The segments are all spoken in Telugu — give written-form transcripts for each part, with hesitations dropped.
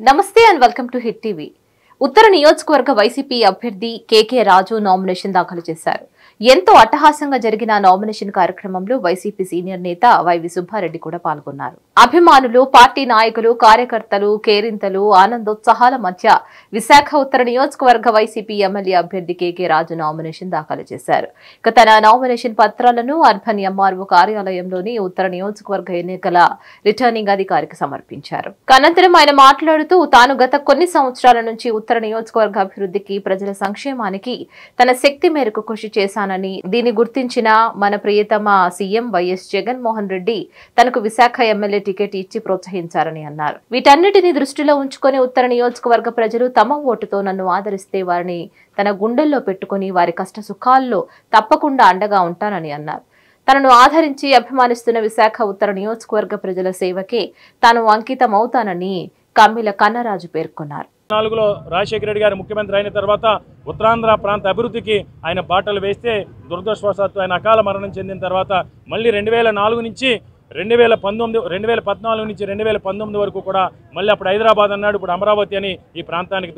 నమస్తే and welcome to Hit TV. ఉత్తర నియోజకవర్గ వైసీపీ అభ్యర్థి కేకే రాజు నామినేషన్ దాఖలు చేశారు. ఎంతో అట్టహాసంగా జరిగిన నామినేషన్ కార్యక్రమంలో వైసీపీ సీనియర్ నేత వైవి సుబ్బారెడ్డి కూడా పాల్గొన్నారు. అభిమానులు, పార్టీ నాయకులు, కార్యకర్తలు, కేరింతలు, ఆనందోత్సాహాల మధ్య విశాఖ ఉత్తర నియోజకవర్గ వైసీపీ ఎమ్మెల్యే అభ్యర్థి కేకే రాజు నామినేషన్ దాఖలు చేశారు. ఇక తన నామినేషన్ పత్రాలను అర్బన్ ఎంఆర్ఓ కార్యాలయంలోని ఉత్తర నియోజకవర్గ ఎన్నికల రిటర్నింగ్ అధికారికి సమర్పించారు. అనంతరం ఆయన మాట్లాడుతూ తాను గత కొన్ని సంవత్సరాల నుంచి ఉత్తర నియోజకవర్గ అభివృద్ధికి, ప్రజల సంక్షేమానికి తన శక్తి మేరకు కృషి చేశానని, దీన్ని గుర్తించిన మన ప్రియతమ సీఎం వైఎస్ జగన్మోహన్ రెడ్డి తనకు విశాఖ ఎమ్మెల్యే టికెట్ ఇచ్చి ప్రోత్సహించారని అన్నారు. వీటన్నిటిని దృష్టిలో ఉంచుకొని ఉత్తర నియోజకవర్గ ప్రజలు తమ ఓటుతో నన్ను ఆదరిస్తే వారిని తన గుండెల్లో పెట్టుకుని వారి కష్ట సుఖాల్లో తప్పకుండా అండగా ఉంటానని అన్నారు. తనను ఆదరించి అభిమానిస్తున్న విశాఖ ఉత్తర నియోజకవర్గ ప్రజల సేవకే తాను అంకితమవుతానని కమ్మిల కన్నరాజు పేర్కొన్నారు. 2004లో రాజశేఖర రెడ్డి గారు ముఖ్యమంత్రి అయిన తర్వాత ఉత్తరాంధ్ర ప్రాంత అభివృద్ధికి ఆయన బాటలు వేస్తే దురదృష్టవశాత్తు ఆయన అకాల మరణం చెందిన తర్వాత మళ్ళీ 2004 నుంచి 2014 నుంచి 2019 వరకు కూడా మళ్ళీ అప్పుడు హైదరాబాద్ అన్నాడు, ఇప్పుడు అమరావతి అని ఈ ప్రాంతానికి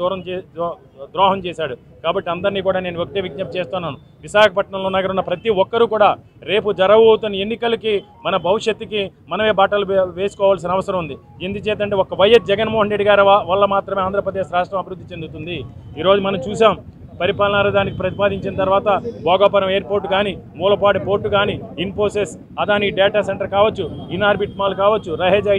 ద్రోహం చేశాడు. కాబట్టి అందరినీ కూడా నేను ఒకటే విజ్ఞప్తి చేస్తున్నాను, విశాఖపట్నంలో నగరున్న ప్రతి ఒక్కరూ కూడా రేపు జరగబోతున్న ఎన్నికలకి మన భవిష్యత్తుకి మనమే బాటలు వేసుకోవాల్సిన అవసరం ఉంది. ఎందుచేతంటే ఒక వైఎస్ జగన్మోహన్ రెడ్డి గారి వల్ల మాత్రమే ఆంధ్రప్రదేశ్ రాష్ట్రం అభివృద్ధి చెందుతుంది. ఈరోజు మనం చూసాం, పరిపాలనా దానికి ప్రతిపాదించిన తర్వాత భోగాపురం ఎయిర్పోర్ట్ కానీ, మూలపాడు పోర్టు కానీ, ఇన్ఫోసిస్, అదాని డేటా సెంటర్ కావచ్చు, ఇన్ఆర్బిట్ మాల్ కావచ్చు, రహేజా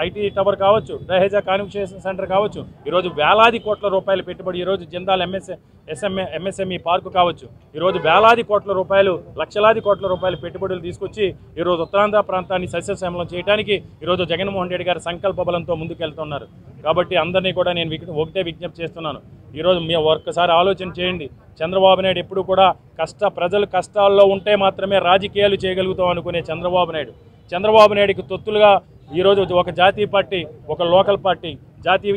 ఐటీ టవర్ కావచ్చు, రహేజా కన్వెన్షన్ సెంటర్ కావచ్చు, ఈరోజు వేలాది కోట్ల రూపాయలు పెట్టుబడి, ఈరోజు జిందాల్ ఎంఎస్ఎంఈ పార్కు కావచ్చు, ఈరోజు వేలాది కోట్ల రూపాయలు, లక్షలాది కోట్ల రూపాయలు పెట్టుబడులు తీసుకొచ్చి ఈరోజు ఉత్తరాంధ్ర ప్రాంతాన్ని సస్యశ్యామలం చేయడానికి ఈరోజు జగన్మోహన్ రెడ్డి గారు సంకల్ప బలంతో ముందుకెళ్తున్నారు. కాబట్టి అందరినీ కూడా నేను ఒకటే విజ్ఞప్తి చేస్తున్నాను, ఈరోజు మీ ఒక్కసారి ఆలోచన చేయండి. చంద్రబాబు నాయుడు ఎప్పుడు కూడా ప్రజలు కష్టాల్లో ఉంటే మాత్రమే రాజకీయాలు చేయగలుగుతాం అనుకునే చంద్రబాబు నాయుడికి తొత్తులుగా ఈరోజు ఒక జాతీయ పార్టీ, ఒక లోకల్ పార్టీ,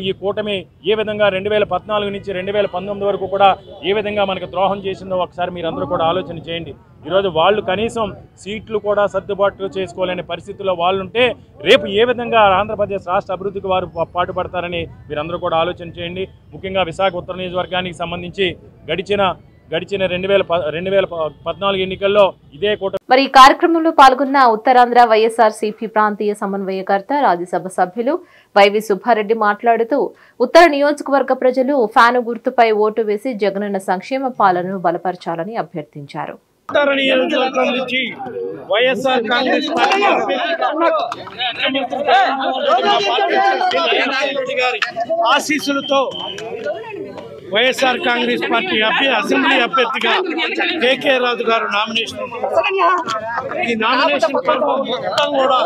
ఈ కూటమి ఏ విధంగా 2014 నుంచి 2019 వరకు కూడా ఏ విధంగా మనకు ద్రోహం చేసిందో ఒకసారి మీరందరూ కూడా ఆలోచన చేయండి. ఈరోజు వాళ్ళు కనీసం సీట్లు కూడా సర్దుబాటు చేసుకోలేని పరిస్థితుల్లో వాళ్ళుంటే రేపు ఏ విధంగా ఆంధ్రప్రదేశ్ రాష్ట్ర అభివృద్ధికి వారు పాటుపడతారని మీరందరూ కూడా ఆలోచన చేయండి. ముఖ్యంగా విశాఖ ఉత్తర నియోజకవర్గానికి సంబంధించి గడిచిన 2014 ఎన్నికల్లో ఇదే కూటమి. మరి ఈ కార్యక్రమంలో పాల్గొన్న ఉత్తరాంధ్ర వైఎస్ఆర్సీపీ ప్రాంతీయ సమన్వయకర్త, రాజ్యసభ సభ్యులు వైవి సుబ్బారెడ్డి మాట్లాడుతూ ఉత్తర నియోజకవర్గ ప్రజలు ఫ్యాను గుర్తుపై ఓటు వేసి జగనన్న సంక్షేమ పాలనను బలపరచాలని అభ్యర్థించారు. ఉత్తర నియోజకవర్గం నుంచి వైఎస్ఆర్ కాంగ్రెస్ పార్టీ ఆశీస్సులతో వైఎస్ఆర్ కాంగ్రెస్ పార్టీ అసెంబ్లీ అభ్యర్థిగా కేకే రాజు గారు నామినేషన్. ఈ నామినేషన్ పర్వం మొత్తం కూడా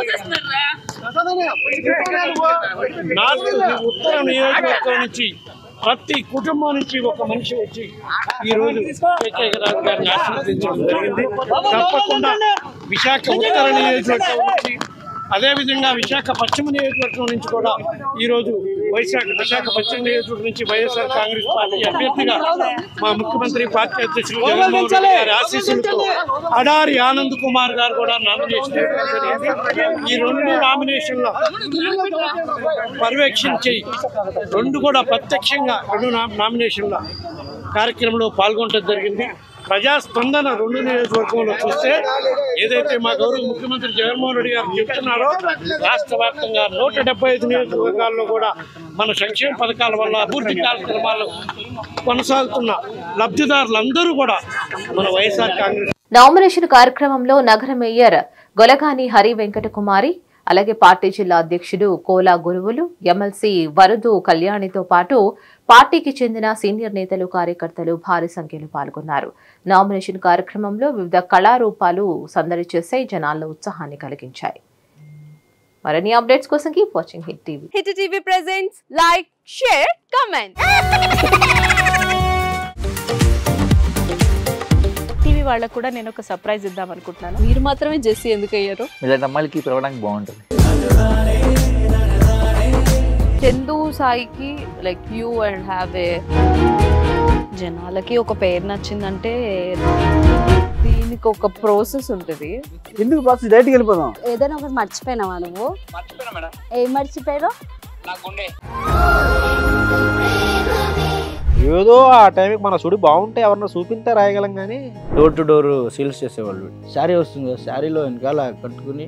ఉత్తర నియోజకవర్గం నుంచి ప్రతి కుటుంబం నుంచి ఒక మనిషి వచ్చి ఈరోజు కేకే రాజు గారిని ఆశీర్వదించడం జరిగింది. తప్పకుండా విశాఖ ఉత్తర నియోజకవర్గం నుంచి, అదేవిధంగా విశాఖ పశ్చిమ నియోజకవర్గం నుంచి కూడా ఈరోజు విశాఖ పశ్చిమ నియోజకవర్గం నుంచి వైఎస్ఆర్ కాంగ్రెస్ పార్టీ అభ్యర్థిగా మా ముఖ్యమంత్రి పార్టీ అధ్యక్షులు జగన్మోహన్ రెడ్డి గారి ఆశీస్సులతో అడారి ఆనంద్ కుమార్ గారు కూడా నామినేషన్ చేయడం జరిగింది. ఈ 2 నామినేషన్ల పర్యవేక్షించి 2 కూడా ప్రత్యక్షంగా 2 నామినేషన్ల కార్యక్రమంలో పాల్గొనడం జరిగింది. ప్రజాస్పందన 2 నియోజకవర్గంలో చూస్తే ఏదైతే మా గౌరవ ముఖ్యమంత్రి జగన్మోహన్ రెడ్డి గారు చెప్తున్నారో రాష్ట్ర వ్యాప్తంగా 175 నియోజకవర్గాల్లో కూడా మన సంక్షేమ పథకాల వల్ల అభివృద్ధి కార్యక్రమాలు కొనసాగుతున్న లబ్ధిదారులందరూ కూడా మన వైఎస్ఆర్ కాంగ్రెస్. నామినేషన్ కార్యక్రమంలో నగర మేయర్ గొలగాని హరి వెంకట కుమారి, అలాగే పార్టీ జిల్లా అధ్యక్షుడు కోలా గురువులు, ఎమ్మెల్సీ వరదు కళ్యాణితో పాటు పార్టీకి చెందిన సీనియర్ నేతలు, కార్యకర్తలు భారీ సంఖ్యలో పాల్గొన్నారు. నామినేషన్ కార్యక్రమంలో వివిధ కళారూపాలు సందడి చేసే జనాల్లో ఉత్సాహాన్ని కలిగించాయి. మరిన్ని అప్డేట్స్ కోసం keep watching hit TV. Hit TV presents like, share, comment. TV వాళ్ళకు కూడా నేను ఒక సర్ప్రైజ్ ఇద్దాం అనుకుంటున్నాను. మీరు మాత్రమే జెస్సీ ఎందుకు అయ్యారు? ఇలాంటి అమ్మాయిలకి పిలవడానికి బాగుంటుంది. చందు సాయికి like you and have a జనాలకి ఒక పేరు నచ్చిందంటే దీనికి ఒక ప్రాసెస్ ఉంటుంది. ఎందుకు ప్రాసెస్ డైరెక్ట్‌గా వెళ్ళిపోదాం. ఏదైనా ఒకటి మర్చిపోయినావా నువ్వు? ఏం మర్చిపోయావు? ఏదో ఆ టైంకి మన సుడి బాగుంటే ఎవరన్నా చూపిస్తే రాయగలం కానీ డోర్ టు డోర్ సేల్స్ చేసేవాళ్ళు. శారీ వస్తుంది, శారీలో వెనకాల కట్టుకుని